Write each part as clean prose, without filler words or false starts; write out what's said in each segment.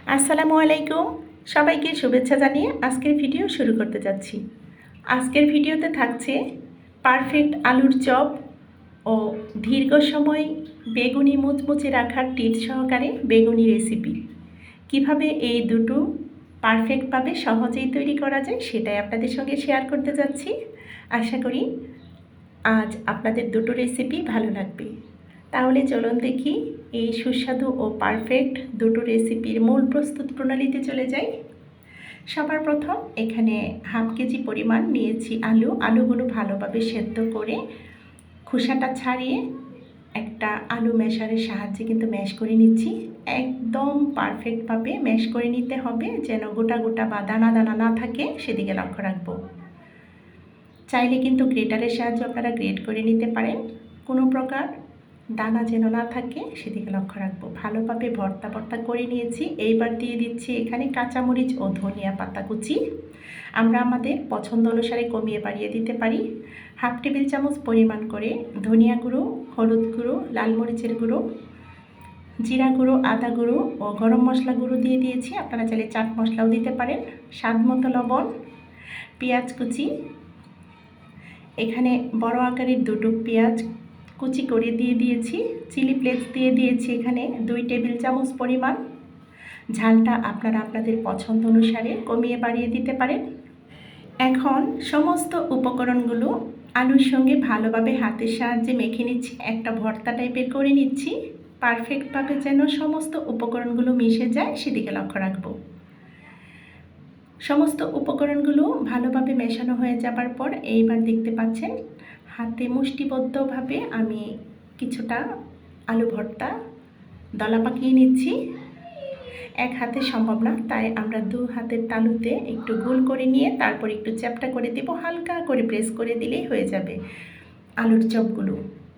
আসসালামু আলাইকুম, সবাইকে শুভেচ্ছা জানিয়ে আজকের ভিডিও শুরু করতে যাচ্ছি। আজকের ভিডিওতে থাকছে পারফেক্ট আলুর চপ ও দীর্ঘ সময় বেগুনি মুচমুচে রাখার টিপস সহকারে বেগুনি রেসিপি। কিভাবে এই দুটো পারফেক্টভাবে সহজেই তৈরি করা যায় সেটাই আপনাদের সঙ্গে শেয়ার করতে যাচ্ছি। আশা করি আজ আপনাদের দুটো রেসিপি ভালো লাগবে। তাহলে চলুন দেখি এই সুস্বাদু ও পারফেক্ট দুটো রেসিপির মূল প্রস্তুত প্রণালীতে চলে যাই। সবার প্রথম এখানে হাফ কেজি পরিমাণ নিয়েছি আলুগুলো ভালোভাবে সেদ্ধ করে খোসাটা ছাড়িয়ে একটা আলু ম্যাশারের সাহায্যে কিন্তু ম্যাশ করে নিচ্ছি। একদম পারফেক্টভাবে ম্যাশ করে নিতে হবে, যেন গোটা গোটা বা দানা দানা না থাকে সেদিকে লক্ষ্য রাখবো। চাইলে কিন্তু গ্রেটারের সাহায্যে আপনারা গ্রেট করে নিতে পারেন, কোনো প্রকার দানা যেন না থাকে সেদিকে লক্ষ্য রাখবো। ভালোভাবে ভর্তা করে নিয়েছি। এইবার দিয়ে দিচ্ছি এখানে কাঁচামরিচ ও ধনিয়া পাতা কুচি। আমরা আমাদের পছন্দ অনুসারে কমিয়ে বাড়িয়ে দিতে পারি। হাফ টেবিল চামচ পরিমাণ করে ধনিয়া গুঁড়ো, হলুদ গুঁড়ো, লাল মরিচের গুঁড়ো, জিরা গুঁড়ো, আদা গুঁড়ো ও গরম মশলা গুঁড়ো দিয়ে দিয়েছি। আপনারা চাইলে চাট মশলাও দিতে পারেন। স্বাদ মতো লবণ, পেঁয়াজ কুচি, এখানে বড় আকারের দুটো পেঁয়াজ কুচি করে দিয়ে দিয়েছি। চিলি ফ্লেক্স দিয়ে দিয়েছি এখানে 2 টেবিল চামচ পরিমাণ। ঝালটা আপনারা আপনাদের পছন্দ অনুসারে কমিয়ে বাড়িয়ে দিতে পারেন। এখন সমস্ত উপকরণগুলো আলুর সঙ্গে ভালোভাবে হাতের সাহায্যে মেখে নিচ্ছি, একটা ভর্তা টাইপের করে নিচ্ছি। পারফেক্টভাবে যেন সমস্ত উপকরণগুলো মিশে যায় সেদিকে লক্ষ্য রাখবো। সমস্ত উপকরণগুলো ভালোভাবে মেশানো হয়ে যাবার পর এইবার দেখতে পাচ্ছেন হাতে মুষ্টিবদ্ধভাবে আমি কিছুটা আলু ভর্তা দলা পাকিয়ে নিচ্ছি। এক হাতে সম্ভব না, তাই আমরা 2 হাতের তালুতে একটু গোল করে নিয়ে তারপর একটু চ্যাপটা করে দেব। হালকা করে প্রেস করে দিলেই হয়ে যাবে আলুর চপগুলো।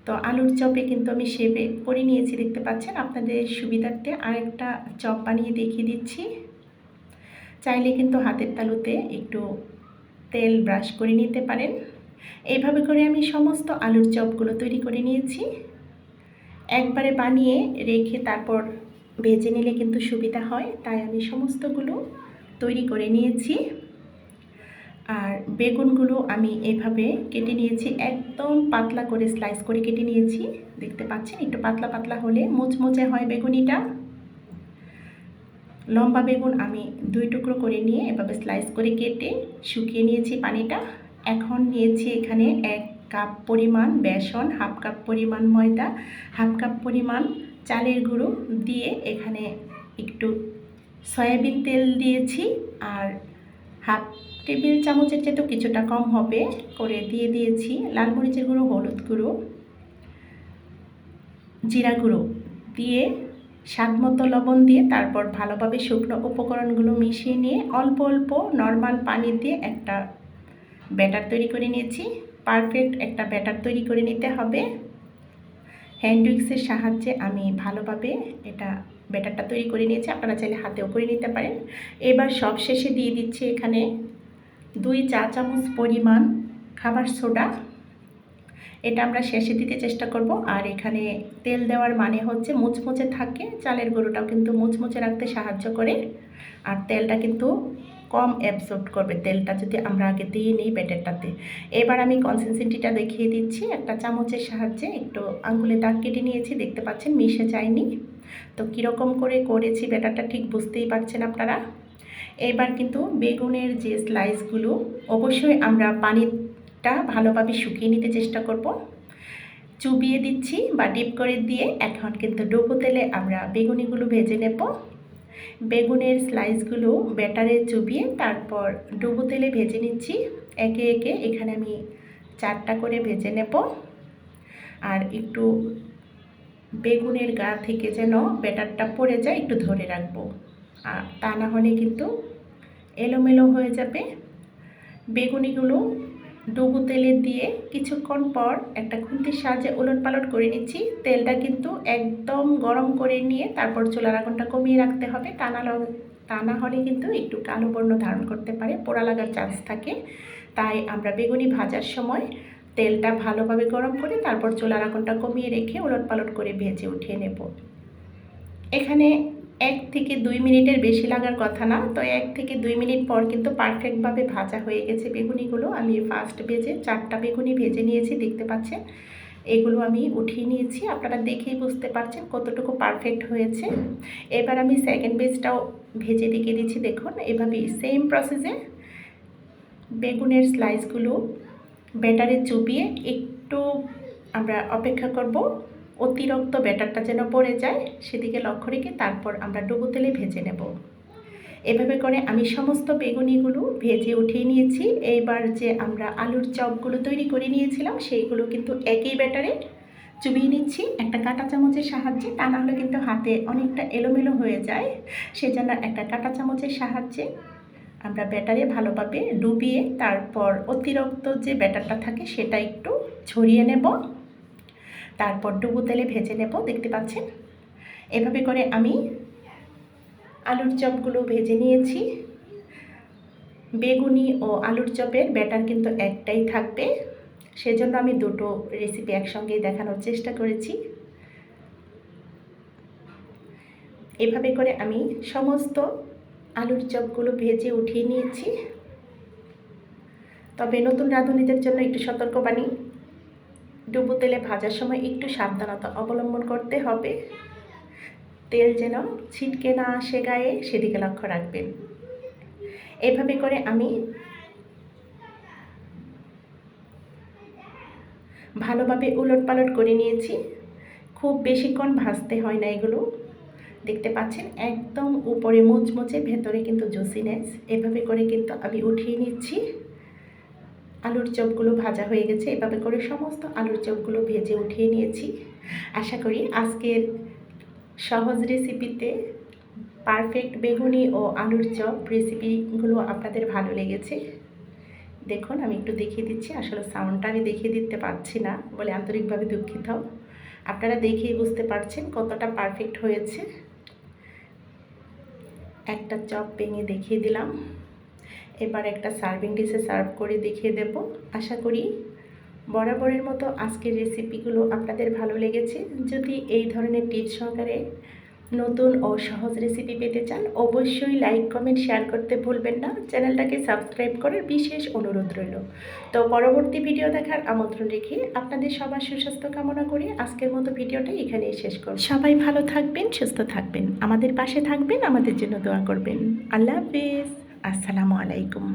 তো আলুর চপে কিন্তু আমি শেপে করে নিয়েছি, দেখতে পাচ্ছেন। আপনাদের সুবিধার্থে আরেকটা চপ বানিয়ে দেখিয়ে দিচ্ছি। চাইলে কিন্তু হাতের তালুতে একটু তেল ব্রাশ করে নিতে পারেন। এইভাবে করে আমি সমস্ত আলুর চপগুলো তৈরি করে নিয়েছি। একবারে বানিয়ে রেখে তারপর ভেজে নিলে কিন্তু সুবিধা হয়, তাই আমি সমস্তগুলো তৈরি করে নিয়েছি। আর বেগুনগুলো আমি এভাবে কেটে নিয়েছি, একদম পাতলা করে স্লাইস করে কেটে নিয়েছি। দেখতে পাচ্ছেন একটু পাতলা পাতলা হলে মুচমুচে হয় বেগুনিটা। লম্বা বেগুন আমি 2 টুকরো করে নিয়ে এভাবে স্লাইস করে কেটে শুকিয়ে নিয়েছি পানিটা। এখন নিয়েছি এখানে 1 কাপ পরিমাণ বেসন, হাফ কাপ পরিমাণ ময়দা, হাফ কাপ পরিমাণ চালের গুঁড়ো দিয়ে এখানে একটু সয়াবিন তেল দিয়েছি। আর হাফ টেবিল চামচের চেয়ে তো কিছুটা কম হবে করে দিয়ে দিয়েছি লাল মরিচের গুঁড়ো, হলুদ গুঁড়ো, জিরা গুঁড়ো দিয়ে স্বাদ মতো লবণ দিয়ে তারপর ভালোভাবে শুকনো উপকরণগুলো মিশিয়ে নিয়ে অল্প অল্প নর্মাল পানি দিয়ে একটা ব্যাটার তৈরি করে নিয়েছি। পারফেক্ট একটা ব্যাটার তৈরি করে নিতে হবে। হ্যান্ড উইক্সের সাহায্যে আমি ভালোভাবে এটা ব্যাটারটা তৈরি করে নিয়েছি, আপনারা চাইলে হাতেও করে নিতে পারেন। এবার সব শেষে দিয়ে দিচ্ছি এখানে 2 চা চামচ পরিমাণ খাবার সোডা। এটা আমরা শেষে দিতে চেষ্টা করব। আর এখানে তেল দেওয়ার মানে হচ্ছে মুচমুচে থাকে, চালের গুঁড়োটাও কিন্তু মুচমুচে রাখতে সাহায্য করে। আর তেলটা কিন্তু কম অ্যাবসর্ব করবে তেলটা যদি আমরা আগে দিয়ে নিই ব্যাটারটাতে। এবার আমি কনসিস্টেন্সিটা দেখিয়ে দিচ্ছি। একটা চামচের সাহায্যে একটু আঙুলে দাগ কেটে নিয়েছি, দেখতে পাচ্ছেন মিশে যায়নি। তো কীরকম করে করেছি ব্যাটারটা ঠিক বুঝতেই পারছেন আপনারা। এবার কিন্তু বেগুনের যে স্লাইসগুলো অবশ্যই আমরা পানিটা ভালোভাবে শুকিয়ে নিতে চেষ্টা করব। চুবিয়ে দিচ্ছি বা ডিপ করে দিয়ে এখন কিন্তু ডুবো তেলে আমরা বেগুনিগুলো ভেজে নেব। বেগুনের স্লাইসগুলো ব্যাটারে চুবিয়ে তারপর ডুবো তেলে ভেজে নিচ্ছি একে একে। এখানে আমি 4টা করে ভেজে নেব। আর একটু বেগুনের গা থেকে যেন ব্যাটারটা পড়ে যায় একটু ধরে রাখবো, আর তা না হলে কিন্তু এলোমেলো হয়ে যাবে। বেগুনিগুলো ডুবো তেলে দিয়ে কিছুক্ষণ পর একটা খুন্তির সাহায্যে ওলটপালট করে নিচ্ছি। তেলটা কিন্তু একদম গরম করে নিয়ে তারপর চুলার আগুনটা কমিয়ে রাখতে হবে, তা না হলে কিন্তু একটু কালো বর্ণ ধারণ করতে পারে, পোড়া লাগার চান্স থাকে। তাই আমরা বেগুনি ভাজার সময় তেলটা ভালোভাবে গরম করে তারপর চুলার আগুনটা কমিয়ে রেখে ওলটপালট করে ভেজে উঠিয়ে নেব। এখানে 1 থেকে 2 মিনিটের বেশি লাগার কথা না। তো 1 থেকে 2 মিনিট পর কিন্তু পারফেক্টভাবে ভাজা হয়ে গেছে বেগুনিগুলো। আমি ফার্স্ট ভেজে 4টা বেগুনি ভেজে নিয়েছি, দেখতে পাচ্ছেন। এগুলো আমি উঠিয়ে নিয়েছি, আপনারা দেখেই বুঝতে পারছেন কতটুকু পারফেক্ট হয়েছে। এবার আমি সেকেন্ড বেজটাও ভেজে দেখিয়ে দিচ্ছি, দেখুন। এভাবেই সেম প্রসেসে বেগুনের স্লাইসগুলো ব্যাটারে চুবিয়ে একটু আমরা অপেক্ষা করব অতিরিক্ত ব্যাটারটা যেন পড়ে যায়, সেদিকে লক্ষ্য রেখে তারপর আমরা ডুবো তেলে ভেজে নেব। এভাবে করে আমি সমস্ত বেগুনিগুলো ভেজে উঠিয়ে নিয়েছি। এইবার যে আমরা আলুর চপগুলো তৈরি করে নিয়েছিলাম সেইগুলো কিন্তু একই ব্যাটারে চুবিয়ে নিচ্ছি একটা কাঁটা চামচের সাহায্যে, তা নাহলে কিন্তু হাতে অনেকটা এলোমেলো হয়ে যায়। সেজন্য একটা কাঁটা চামচের সাহায্যে আমরা ব্যাটারে ভালোভাবে ডুবিয়ে তারপর অতিরিক্ত যে ব্যাটারটা থাকে সেটা একটু ছড়িয়ে নেব, তারপর ডুবো তেলে ভেজে নেব, দেখতে পাচ্ছেন। এভাবে করে আমি আলুর চপগুলো ভেজে নিয়েছি। বেগুনি ও আলুর চপের ব্যাটার কিন্তু একটাই থাকবে, সেজন্য আমি দুটো রেসিপি একসঙ্গেই দেখানোর চেষ্টা করেছি। এভাবে করে আমি সমস্ত আলুর চপগুলো ভেজে উঠিয়ে নিয়েছি। তবে নতুন রাঁধুনিদের জন্য একটু সতর্কবাণী, ডুবো তেলে ভাজার সময় একটু সাবধানতা অবলম্বন করতে হবে। তেল যেন ছিটকে না আসে গায়ে, সেদিকে লক্ষ্য রাখবেন। এভাবে করে আমি ভালোভাবে উলটপালট করে নিয়েছি। খুব বেশিক্ষণ ভাজতে হয় না এগুলো, দেখতে পাচ্ছেন একদম উপরে মুচমুচে, ভেতরে কিন্তু জুসিনেস। এভাবে করে কিন্তু আমি উঠিয়ে নিচ্ছি। আলুর চপগুলো ভাজা হয়ে গেছে, এভাবে করে সমস্ত আলুর চপগুলো ভেজে উঠিয়ে নিয়েছি। আশা করি আজকের সহজ রেসিপিতে পারফেক্ট বেগুনি ও আলুর চপ রেসিপিগুলো আপনাদের ভালো লেগেছে। দেখুন আমি একটু দেখিয়ে দিচ্ছি, আসলে সাউন্ডটা আমি দেখিয়ে দিতে পারছি না বলে আন্তরিকভাবে দুঃখিত। আপনারা দেখেই বুঝতে পারছেন কতটা পারফেক্ট হয়েছে। একটা চপ ভেঙে দেখিয়ে দিলাম, এবার একটা সার্ভিং ডিশে সার্ভ করে দেখিয়ে দেব। আশা করি বরাবরের মতো আজকের রেসিপিগুলো আপনাদের ভালো লেগেছে। যদি এই ধরনের টিপস সহকারে নতুন ও সহজ রেসিপি পেতে চান, অবশ্যই লাইক কমেন্ট শেয়ার করতে ভুলবেন না। চ্যানেলটাকে সাবস্ক্রাইব করার বিশেষ অনুরোধ রইল। তো পরবর্তী ভিডিও দেখার আমন্ত্রণ রেখে আপনাদের সবার সুস্বাস্থ্য কামনা করে আজকের মতো ভিডিওটা এখানেই শেষ করব। সবাই ভালো থাকবেন, সুস্থ থাকবেন, আমাদের পাশে থাকবেন, আমাদের জন্য দোয়া করবেন। আল্লাহ হাফেজ, আসসালামু আলাইকুম।